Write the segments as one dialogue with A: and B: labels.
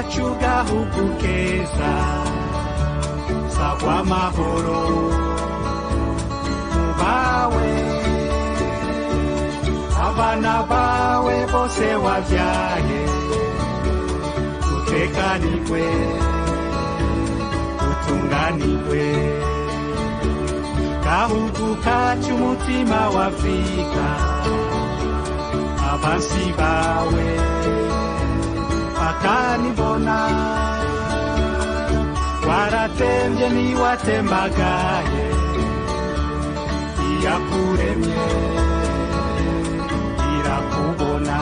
A: kacu gahugu keza sagwa amahoro mubawe abana bawe bose wavyaye utekanirwe utunganirwe gahugu kacu umutima wa Afrika abansi bawe bakanibona waratemvye niwatembagaye iyakuremye irakubona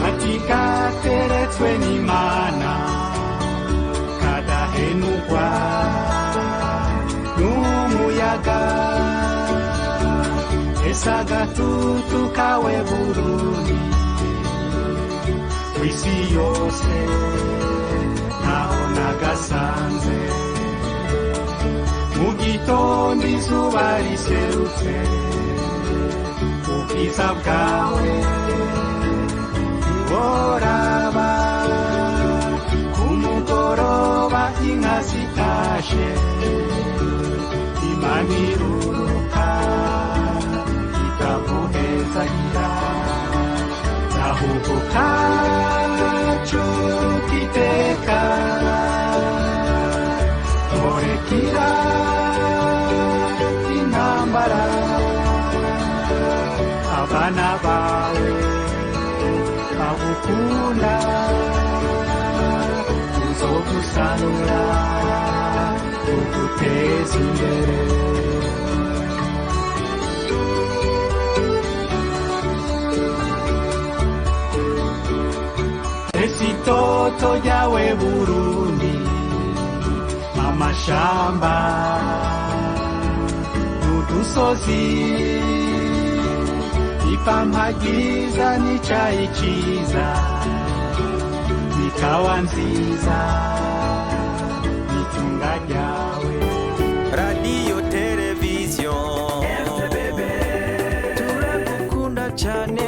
A: katika teretswe n'Imana kadahenugwa n'umuyaga esagatutu kawe Burundi kw'isi yose ntaho nagasanze mu gitondo izuba riserutse ubwiza bwawe boraba ku mugoroba inka zitashe Imana iruruka ikaguhezagira gahugu kacu kiteka torekira intambara abana bawe bagukunda uzogusanura uguteza imbere esitoto ryawe Burundi amashamba n'udusozi ipampa ryiza n'icayi ciza ikawa nziza n'itunga ryawe
B: radio television RTBB turagukunda cyane